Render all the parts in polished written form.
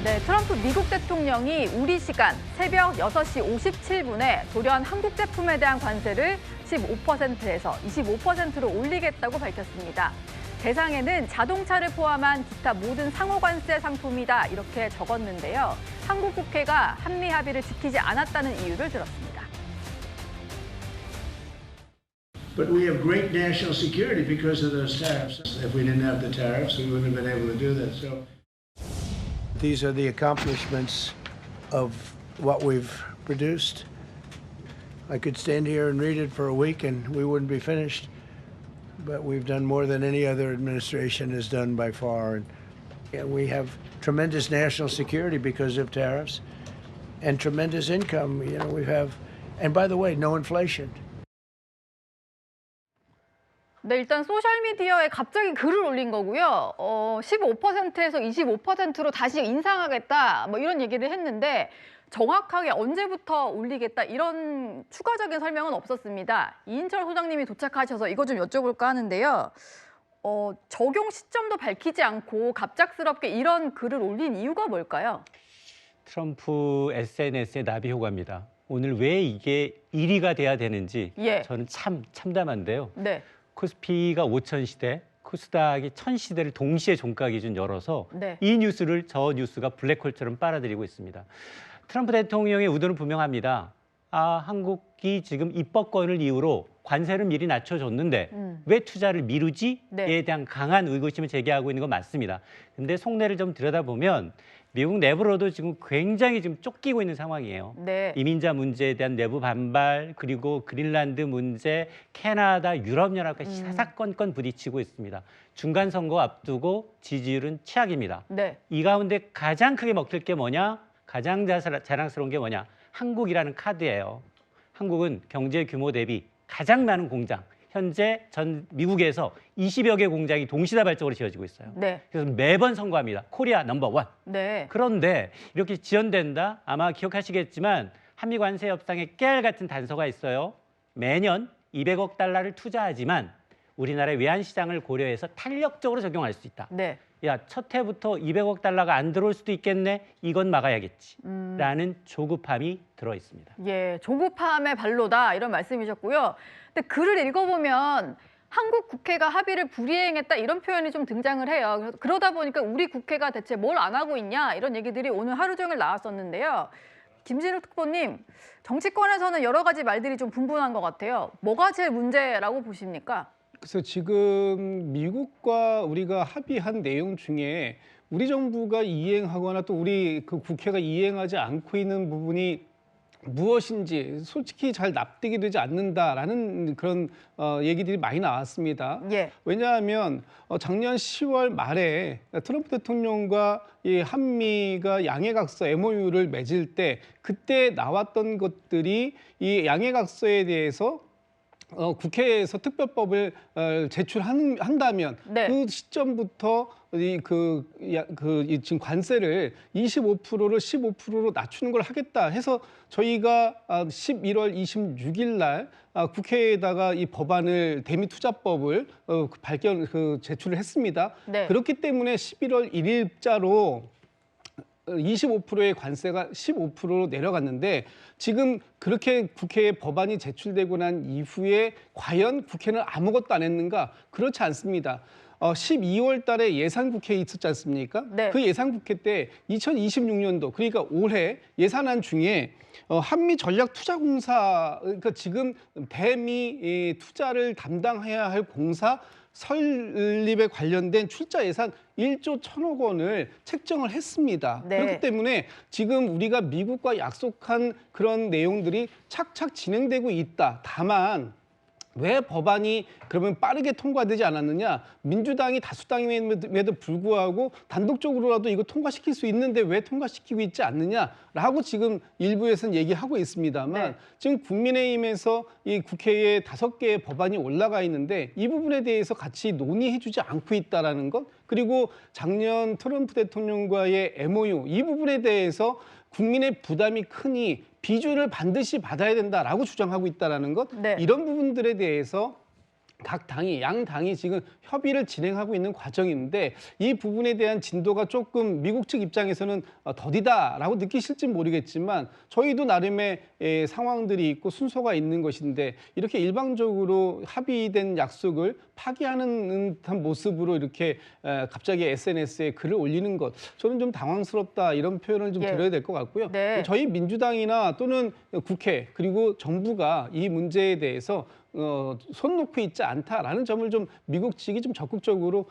네, 트럼프 미국 대통령이 우리 시간 새벽 6시 57분에 돌연 한국 제품에 대한 관세를 15%에서 25%로 올리겠다고 밝혔습니다. 대상에는 자동차를 포함한 기타 모든 상호관세 상품이다 이렇게 적었는데요. 한국 국회가 한미 합의를 지키지 않았다는 이유를 들었습니다. But we have great national security because of those tariffs. If we didn't have the tariffs, we wouldn't have been able to do that. So these are the accomplishments of what we've produced. I could stand here and read it for a week and we wouldn't be finished. But we've done more than any other administration has done by far. And we have tremendous national security because of tariffs and tremendous income. You know, we have, and by the way, no inflation. 네, 일단 소셜미디어에 갑자기 글을 올린 거고요. 15%에서 25%로 다시 인상하겠다 뭐 이런 얘기를 했는데 정확하게 언제부터 올리겠다 이런 추가적인 설명은 없었습니다. 이인철 소장님이 도착하셔서 이거 좀 여쭤볼까 하는데요. 적용 시점도 밝히지 않고 갑작스럽게 이런 글을 올린 이유가 뭘까요? 트럼프 SNS의 나비 효과입니다. 오늘 왜 이게 1위가 돼야 되는지 저는 참 참담한데요. 네. 코스피가 5,000시대, 코스닥이 1,000시대를 동시에 종가 기준 열어서 이 뉴스를 저 뉴스가 블랙홀처럼 빨아들이고 있습니다. 트럼프 대통령의 의도는 분명합니다. 한국이 지금 입법권을 이유로 관세를 미리 낮춰줬는데 왜 투자를 미루지?에 대한 강한 의구심을 제기하고 있는 건 맞습니다. 근데 속내를 좀 들여다보면 미국 내부로도 지금 굉장히 지금 쫓기고 있는 상황이에요. 이민자 문제에 대한 내부 반발, 그리고 그린란드 문제, 캐나다, 유럽연합과 사사건건 부딪히고 있습니다. 중간 선거 앞두고 지지율은 최악입니다. 이 가운데 가장 크게 먹힐 게 뭐냐? 가장 자랑스러운 게 뭐냐? 한국이라는 카드예요. 한국은 경제 규모 대비 가장 많은 공장, 현재 전 미국에서 20여 개 공장이 동시다발적으로 지어지고 있어요. 그래서 매번 선거합니다. 코리아 넘버 원. 그런데 이렇게 지연된다? 아마 기억하시겠지만 한미 관세 협상에 깨알 같은 단서가 있어요. 매년 200억 달러를 투자하지만 우리나라의 외환 시장을 고려해서 탄력적으로 적용할 수 있다. 야, 첫 해부터 200억 달러가 안 들어올 수도 있겠네. 이건 막아야겠지. 라는 조급함이 들어 있습니다. 예, 조급함의 발로다 이런 말씀이셨고요. 근데 글을 읽어보면 한국 국회가 합의를 불이행했다 이런 표현이 좀 등장을 해요. 그러다 보니까 우리 국회가 대체 뭘 안 하고 있냐 이런 얘기들이 오늘 하루 종일 나왔었는데요. 김진욱 특보님, 정치권에서는 여러 가지 말들이 좀 분분한 것 같아요. 뭐가 제일 문제라고 보십니까? 그래서 지금 미국과 우리가 합의한 내용 중에 우리 정부가 이행하거나 또 우리 그 국회가 이행하지 않고 있는 부분이 무엇인지 솔직히 잘 납득이 되지 않는다라는 그런 얘기들이 많이 나왔습니다. 왜냐하면 작년 10월 말에 트럼프 대통령과 이 한미가 양해각서 MOU를 맺을 때 그때 나왔던 것들이 이 양해각서에 대해서 국회에서 특별법을 제출한다면 그 시점부터 지금 관세를 25%를 15%로 낮추는 걸 하겠다 해서 저희가 11월 26일 날 국회에다가 이 법안을 대미투자법을 제출을 했습니다. 그렇기 때문에 11월 1일자로 25%의 관세가 15%로 내려갔는데 지금 그렇게 국회에 법안이 제출되고 난 이후에 과연 국회는 아무것도 안 했는가? 그렇지 않습니다. 12월 달에 예산국회에 있었지 않습니까? 그 예산국회 때 2026년도 그러니까 올해 예산안 중에 한미전략투자공사 그러니까 지금 대미 투자를 담당해야 할 공사 설립에 관련된 출자 예산 1조 1,000억 원을 책정을 했습니다. 그렇기 때문에 지금 우리가 미국과 약속한 그런 내용들이 착착 진행되고 있다. 다만 왜 법안이 그러면 빠르게 통과되지 않았느냐? 민주당이 다수당임에도 불구하고 단독적으로라도 이거 통과시킬 수 있는데 왜 통과시키고 있지 않느냐라고 지금 일부에서는 얘기하고 있습니다만 지금 국민의힘에서 이 국회에 5개의 법안이 올라가 있는데 이 부분에 대해서 같이 논의해주지 않고 있다라는 것 그리고 작년 트럼프 대통령과의 MOU 이 부분에 대해서 국민의 부담이 크니 비준을 반드시 받아야 된다라고 주장하고 있다는 것 이런 부분들에 대해서 각 당이, 양 당이 지금 협의를 진행하고 있는 과정인데 이 부분에 대한 진도가 조금 미국 측 입장에서는 더디다라고 느끼실지 모르겠지만 저희도 나름의 상황들이 있고 순서가 있는 것인데 이렇게 일방적으로 합의된 약속을 파기하는 듯한 모습으로 이렇게 갑자기 SNS에 글을 올리는 것 저는 좀 당황스럽다 이런 표현을 좀 드려야 될 것 같고요. 네. 저희 민주당이나 또는 국회 그리고 정부가 이 문제에 대해서 손 놓고 있지 않다라는 점을 좀 미국 측이 좀 적극적으로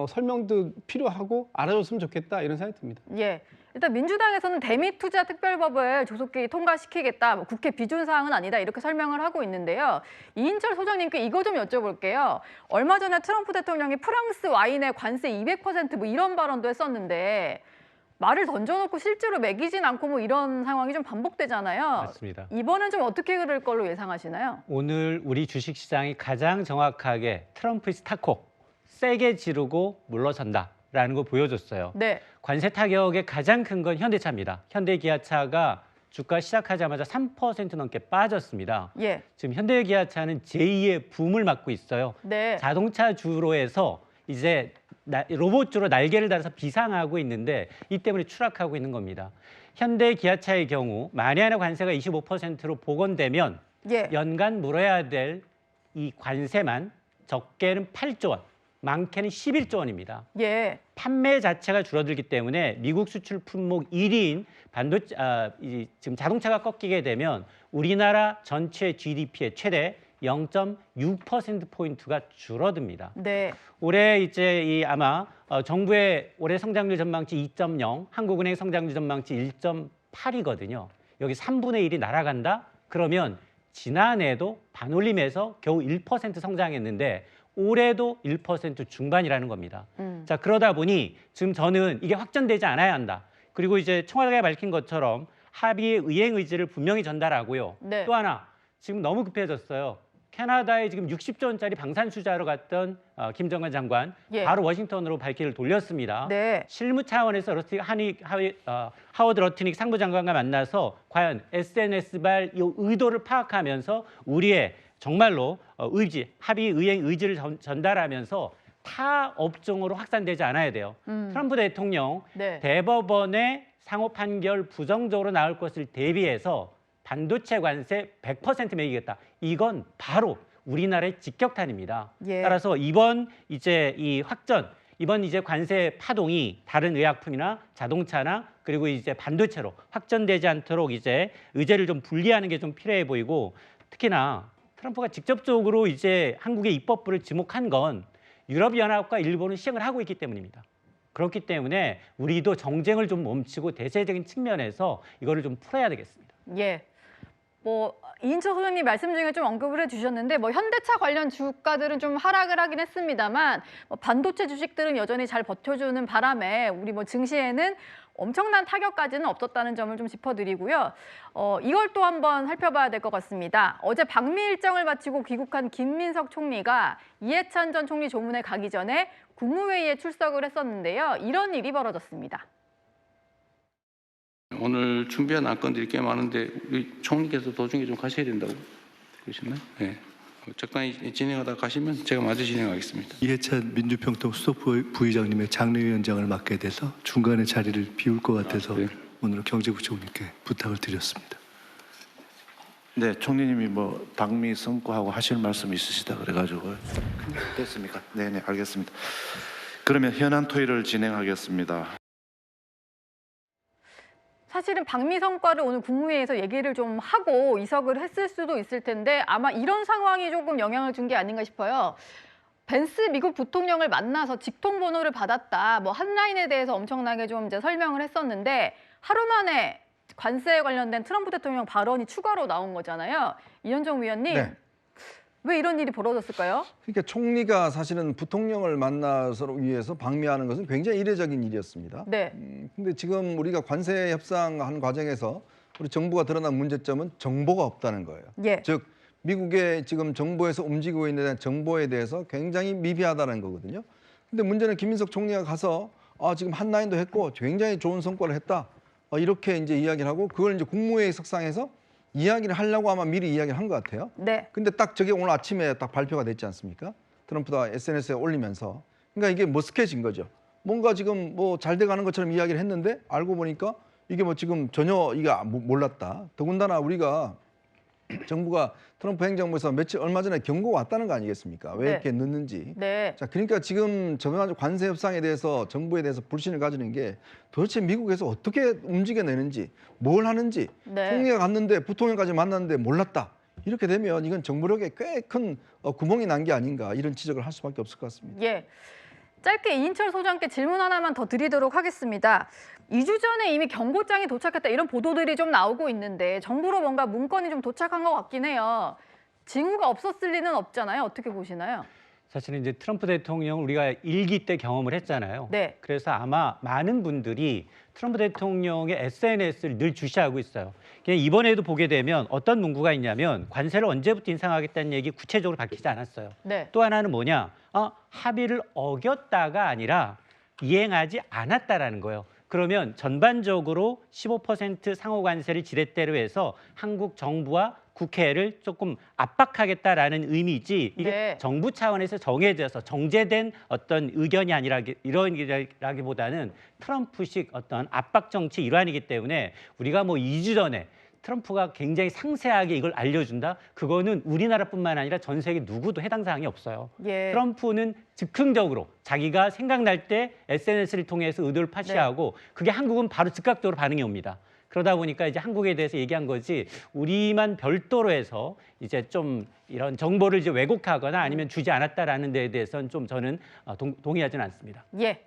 설명도 필요하고 알아줬으면 좋겠다 이런 생각이 듭니다. 예. 일단 민주당에서는 대미 투자 특별법을 조속히 통과시키겠다. 뭐 국회 비준 사항은 아니다. 이렇게 설명을 하고 있는데요. 이인철 소장님께 이거 좀 여쭤볼게요. 얼마 전에 트럼프 대통령이 프랑스 와인에 관세 200% 뭐 이런 발언도 했었는데 말을 던져놓고 실제로 매기진 않고 뭐 이런 상황이 좀 반복되잖아요. 맞습니다. 이번은 좀 어떻게 그럴 걸로 예상하시나요? 오늘 우리 주식시장이 가장 정확하게 트럼프의 스타콕 세게 지르고 물러선다라는 거 보여줬어요. 네. 관세 타격의 가장 큰 건 현대차입니다. 현대기아차가 주가 시작하자마자 3% 넘게 빠졌습니다. 예. 지금 현대기아차는 제2의 붐을 맞고 있어요. 네. 자동차 주로에서 이제 로봇주로 날개를 달아서 비상하고 있는데 이 때문에 추락하고 있는 겁니다. 현대 기아차의 경우 만약에 관세가 25%로 복원되면 예. 연간 물어야 될 이 관세만 적게는 8조 원, 많게는 11조 원입니다. 예. 판매 자체가 줄어들기 때문에 미국 수출 품목 1위인 반도체, 지금 자동차가 꺾이게 되면 우리나라 전체 GDP의 최대 0.6%포인트가 줄어듭니다. 네. 올해 이제 아마 정부의 올해 성장률 전망치 2.0, 한국은행 성장률 전망치 1.8이거든요. 여기 3분의 1이 날아간다? 그러면 지난해도 반올림에서 겨우 1% 성장했는데 올해도 1% 중반이라는 겁니다. 자, 그러다 보니 지금 저는 이게 확전되지 않아야 한다. 그리고 이제 청와대가 밝힌 것처럼 합의의 의행 의지를 분명히 전달하고요. 네. 또 하나, 지금 너무 급해졌어요. 캐나다에 지금 60조 원짜리 방산수자로 갔던 김정은 장관 예. 바로 워싱턴으로 발길을 돌렸습니다. 네. 실무 차원에서 하워드 러트닉 상부장관과 만나서 과연 SNS발 이 의도를 파악하면서 우리의 정말로 합의 의행 의지를 전달하면서 타 업종으로 확산되지 않아야 돼요. 트럼프 대통령 네. 대법원의 상호 판결 부정적으로 나올 것을 대비해서 반도체 관세 100% 매기겠다. 이건 바로 우리나라의 직격탄입니다. 예. 따라서 이번 이제 관세 파동이 다른 의약품이나 자동차나 그리고 이제 반도체로 확전되지 않도록 이제 의제를 좀 분리하는 게 좀 필요해 보이고 특히나 트럼프가 직접적으로 이제 한국의 입법부를 지목한 건 유럽연합과 일본은 시행을 하고 있기 때문입니다. 그렇기 때문에 우리도 정쟁을 좀 멈추고 대세적인 측면에서 이거를 좀 풀어야 되겠습니다. 예. 뭐 이인철 소장님 말씀 중에 좀 언급을 해주셨는데 뭐 현대차 관련 주가들은 좀 하락을 하긴 했습니다만 뭐 반도체 주식들은 여전히 잘 버텨주는 바람에 우리 뭐 증시에는 엄청난 타격까지는 없었다는 점을 좀 짚어드리고요. 이걸 또 한번 살펴봐야 될 것 같습니다. 어제 방미 일정을 마치고 귀국한 김민석 총리가 이해찬 전 총리 조문에 가기 전에 국무회의에 출석을 했었는데요. 이런 일이 벌어졌습니다. 오늘 준비한 안건들이 꽤 많은데 우리 총리께서 도중에 좀 가셔야 된다고 그러셨나요? 네. 적당히 진행하다 가시면 제가 마저 진행하겠습니다. 이해찬 민주평통 수석 부의장님의 장례위원장을 맡게 돼서 중간에 자리를 비울 것 같아서 네. 오늘 경제부총리께 부탁을 드렸습니다. 네, 총리님이 뭐 방미 선고하고 하실 말씀 있으시다 그래가지고 됐습니까? 네, 알겠습니다. 그러면 현안 토의를 진행하겠습니다. 사실은 방미 성과를 오늘 국무회의에서 얘기를 좀 하고 이석을 했을 수도 있을 텐데 아마 이런 상황이 조금 영향을 준 게 아닌가 싶어요. 벤스 미국 부통령을 만나서 직통 번호를 받았다. 뭐 한라인에 대해서 엄청나게 좀 이제 설명을 했었는데 하루 만에 관세에 관련된 트럼프 대통령 발언이 추가로 나온 거잖아요. 이현정 위원님. 네. 왜 이런 일이 벌어졌을까요? 그러니까 총리가 사실은 부통령을 만나서 위해서 방미하는 것은 굉장히 이례적인 일이었습니다. 네. 근데 지금 우리가 관세 협상한 과정에서 우리 정부가 드러난 문제점은 정보가 없다는 거예요. 예. 즉 미국의 지금 정보에서 움직이고 있는 정보에 대해서 굉장히 미비하다는 거거든요. 근데 문제는 김민석 총리가 가서 지금 한라인도 했고 굉장히 좋은 성과를 했다. 이렇게 이제 이야기를 하고 그걸 이제 국무회의 석상에서 이야기를 하려고 아마 미리 이야기를 한 것 같아요. 네. 근데 딱 저게 오늘 아침에 딱 발표가 됐지 않습니까? 트럼프가 SNS에 올리면서. 그러니까 이게 머쓱해진 거죠. 뭔가 지금 뭐 잘 돼가는 것처럼 이야기를 했는데 알고 보니까 이게 뭐 지금 전혀 이게 몰랐다. 더군다나 우리가 정부가 트럼프 행정부에서 얼마 전에 경고가 왔다는 거 아니겠습니까? 왜 네. 이렇게 늦는지. 네. 자, 그러니까 지금 저번 관세 협상에 대해서 정부에 대해서 불신을 가지는 게 도대체 미국에서 어떻게 움직여내는지, 뭘 하는지. 네. 총리가 갔는데 부통령까지 만났는데 몰랐다. 이렇게 되면 이건 정부력에 꽤 큰 구멍이 난 게 아닌가 이런 지적을 할 수밖에 없을 것 같습니다. 예. 짧게 이인철 소장께 질문 하나만 더 드리도록 하겠습니다. 2주 전에 이미 경고장이 도착했다 이런 보도들이 좀 나오고 있는데 정부로 뭔가 문건이 좀 도착한 것 같긴 해요. 징후가 없었을 리는 없잖아요. 어떻게 보시나요? 사실은 이제 트럼프 대통령 우리가 일기 때 경험을 했잖아요. 네. 그래서 아마 많은 분들이 트럼프 대통령의 SNS를 늘 주시하고 있어요. 그냥 이번에도 보게 되면 어떤 문구가 있냐면 관세를 언제부터 인상하겠다는 얘기 구체적으로 밝히지 않았어요. 네. 또 하나는 뭐냐? 합의를 어겼다가 아니라 이행하지 않았다라는 거예요. 그러면 전반적으로 15% 상호 관세를 지렛대로 해서 한국 정부와 국회를 조금 압박하겠다라는 의미지 이게 네. 정부 차원에서 정해져서 정제된 어떤 의견이 아니라 이러기보다는 트럼프식 어떤 압박 정치 일환이기 때문에 우리가 뭐 2주 전에 트럼프가 굉장히 상세하게 이걸 알려준다? 그거는 우리나라뿐만 아니라 전 세계 누구도 해당 사항이 없어요. 예. 트럼프는 즉흥적으로 자기가 생각날 때 SNS를 통해서 의도를 파시하고 그게 한국은 바로 즉각적으로 반응이 옵니다. 그러다 보니까 이제 한국에 대해서 얘기한 거지 우리만 별도로 해서 이제 좀 이런 정보를 이제 왜곡하거나 아니면 주지 않았다라는 데에 대해서는 좀 저는 동의하지는 않습니다. 예.